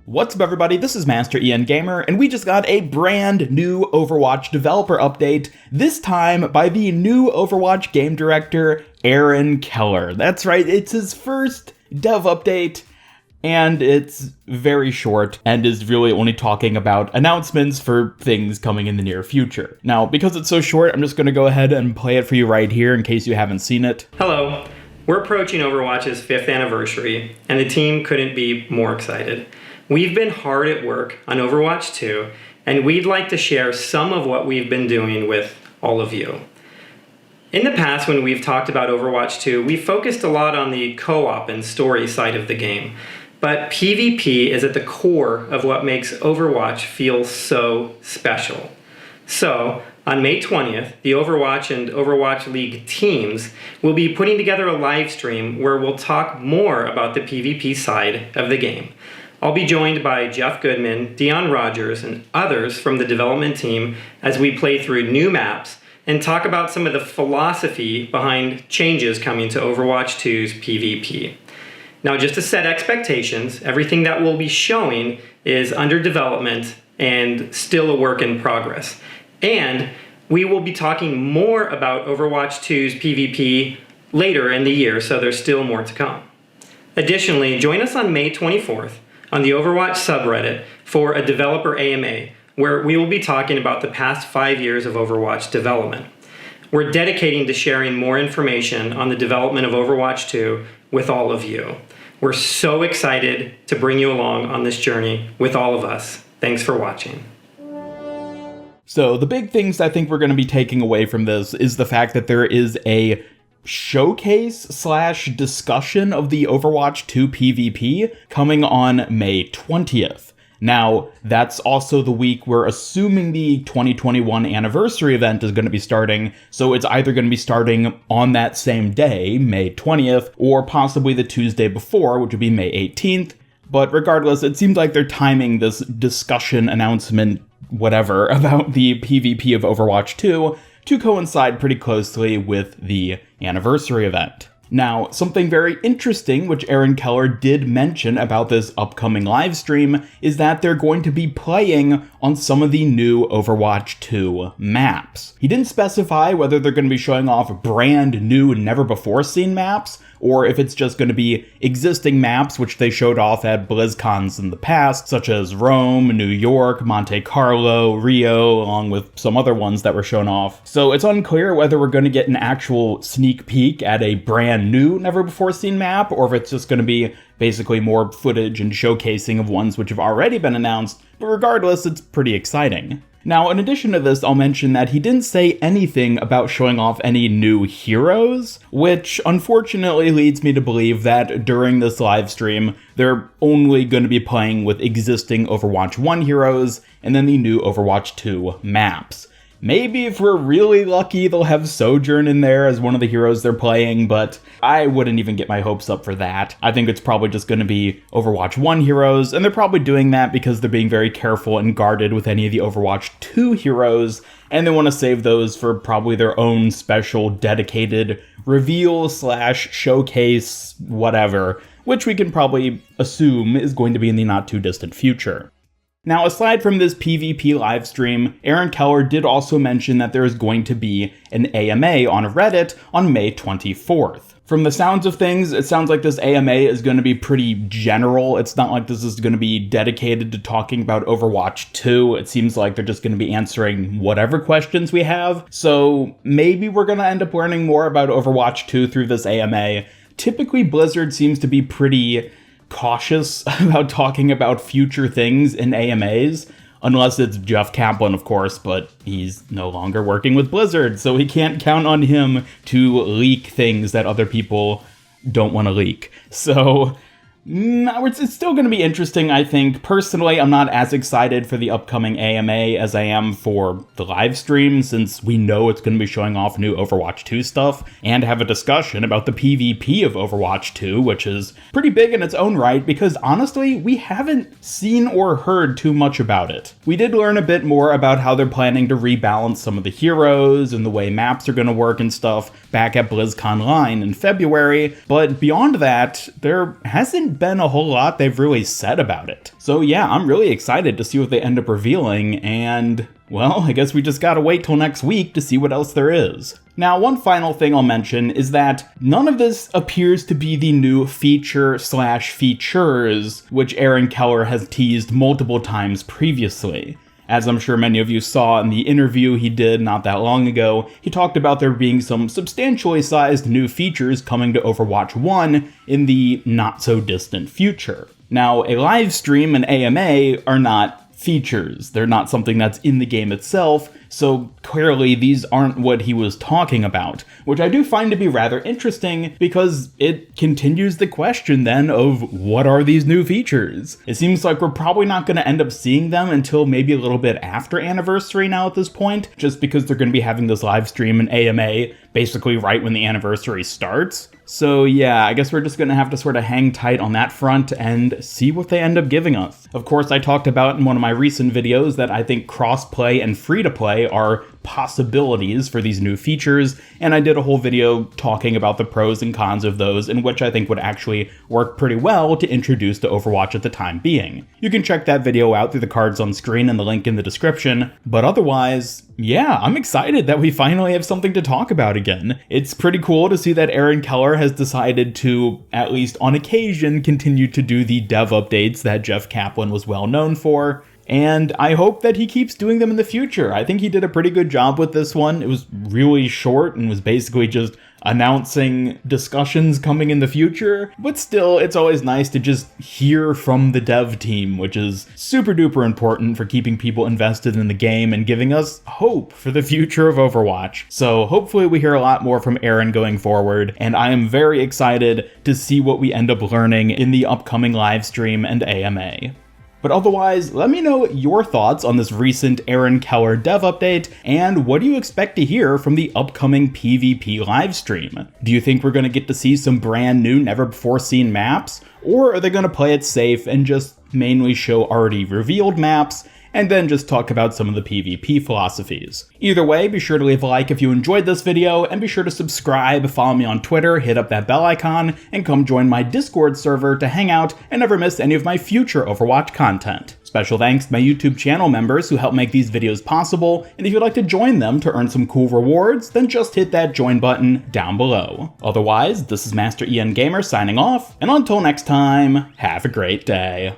What's up everybody, this is Master Ian Gamer, and we just got a brand new Overwatch developer update, this time by the new Overwatch game director, Aaron Keller. That's right, it's his first dev update, and it's very short, and is really only talking about announcements for things coming in the near future. Now, because it's so short, I'm just going to go ahead and play it for you right here in case you haven't seen it. Hello, we're approaching Overwatch's 5th anniversary, and the team couldn't be more excited. We've been hard at work on Overwatch 2, and we'd like to share some of what we've been doing with all of you. In the past, when we've talked about Overwatch 2, we focused a lot on the co-op and story side of the game. But PvP is at the core of what makes Overwatch feel so special. So, on May 20th, the Overwatch and Overwatch League teams will be putting together a live stream where we'll talk more about the PvP side of the game. I'll be joined by Jeff Goodman, Dion Rogers, and others from the development team as we play through new maps and talk about some of the philosophy behind changes coming to Overwatch 2's PvP. Now, just to set expectations, everything that we'll be showing is under development and still a work in progress. And we will be talking more about Overwatch 2's PvP later in the year, so there's still more to come. Additionally, join us on May 24th on the Overwatch subreddit for a developer AMA, where we will be talking about the past 5 years of Overwatch development. We're dedicating to sharing more information on the development of Overwatch 2 with all of you. We're so excited to bring you along on this journey with all of us. Thanks for watching. So the big things I think we're going to be taking away from this is the fact that there is a showcase/discussion of the Overwatch 2 PvP coming on May 20th. Now, that's also the week we're assuming the 2021 anniversary event is going to be starting, so it's either going to be starting on that same day, May 20th, or possibly the Tuesday before, which would be May 18th. But regardless, it seems like they're timing this discussion announcement, whatever, about the PvP of Overwatch 2 to coincide pretty closely with the anniversary event. Now, something very interesting which Aaron Keller did mention about this upcoming live stream is that they're going to be playing on some of the new Overwatch 2 maps. He didn't specify whether they're going to be showing off brand new, never-before-seen maps, or if it's just going to be existing maps which they showed off at BlizzCons in the past, such as Rome, New York, Monte Carlo, Rio, along with some other ones that were shown off. So it's unclear whether we're going to get an actual sneak peek at a brand new, never-before-seen map, or if it's just going to be basically more footage and showcasing of ones which have already been announced, but regardless, it's pretty exciting. Now, in addition to this, I'll mention that he didn't say anything about showing off any new heroes, which unfortunately leads me to believe that during this live stream, they're only going to be playing with existing Overwatch 1 heroes and then the new Overwatch 2 maps. Maybe if we're really lucky, they'll have Sojourn in there as one of the heroes they're playing, but I wouldn't even get my hopes up for that. I think it's probably just going to be Overwatch 1 heroes, and they're probably doing that because they're being very careful and guarded with any of the Overwatch 2 heroes, and they want to save those for probably their own special dedicated reveal/showcase whatever, which we can probably assume is going to be in the not too distant future. Now, aside from this PvP livestream, Aaron Keller did also mention that there is going to be an AMA on Reddit on May 24th. From the sounds of things, it sounds like this AMA is going to be pretty general. It's not like this is going to be dedicated to talking about Overwatch 2. It seems like they're just going to be answering whatever questions we have. So maybe we're going to end up learning more about Overwatch 2 through this AMA. Typically, Blizzard seems to be pretty cautious about talking about future things in AMAs, unless it's Jeff Kaplan, of course, but he's no longer working with Blizzard, so we can't count on him to leak things that other people don't want to leak. So it's still going to be interesting, I think. Personally, I'm not as excited for the upcoming AMA as I am for the live stream, since we know it's going to be showing off new Overwatch 2 stuff, and have a discussion about the PvP of Overwatch 2, which is pretty big in its own right, because honestly, we haven't seen or heard too much about it. We did learn a bit more about how they're planning to rebalance some of the heroes and the way maps are going to work and stuff back at BlizzCon Line in February, but beyond that, there hasn't hasn't been a whole lot they've really said about it. So yeah, I'm really excited to see what they end up revealing, and well, I guess we just gotta wait till next week to see what else there is. Now, one final thing I'll mention is that none of this appears to be the new feature/features, which Aaron Keller has teased multiple times previously. As I'm sure many of you saw in the interview he did not that long ago, he talked about there being some substantially sized new features coming to Overwatch 1 in the not-so-distant future. Now, a live stream and AMA are not features. They're not something that's in the game itself, so clearly these aren't what he was talking about, which I do find to be rather interesting because it continues the question then of what are these new features? It seems like we're probably not going to end up seeing them until maybe a little bit after Anniversary now at this point, just because they're going to be having this live stream and AMA basically right when the Anniversary starts. So yeah, I guess we're just going to have to sort of hang tight on that front and see what they end up giving us. Of course, I talked about in one of my recent videos that I think crossplay and free-to-play are possibilities for these new features, and I did a whole video talking about the pros and cons of those, in which I think would actually work pretty well to introduce to Overwatch at the time being. You can check that video out through the cards on screen and the link in the description, but otherwise, yeah, I'm excited that we finally have something to talk about again. It's pretty cool to see that Aaron Keller has decided to, at least on occasion, continue to do the dev updates that Jeff Kaplan was well known for. And I hope that he keeps doing them in the future. I think he did a pretty good job with this one. It was really short and was basically just announcing discussions coming in the future. But still, it's always nice to just hear from the dev team, which is super duper important for keeping people invested in the game and giving us hope for the future of Overwatch. So hopefully we hear a lot more from Aaron going forward, and I am very excited to see what we end up learning in the upcoming live stream and AMA. But otherwise, let me know your thoughts on this recent Aaron Keller dev update, and what do you expect to hear from the upcoming PvP livestream? Do you think we're going to get to see some brand new, never-before-seen maps? Or are they going to play it safe and just mainly show already revealed maps, and then just talk about some of the PvP philosophies? Either way, be sure to leave a like if you enjoyed this video, and be sure to subscribe, follow me on Twitter, hit up that bell icon, and come join my Discord server to hang out and never miss any of my future Overwatch content. Special thanks to my YouTube channel members who help make these videos possible, and if you'd like to join them to earn some cool rewards, then just hit that join button down below. Otherwise, this is Master EN Gamer signing off, and until next time, have a great day.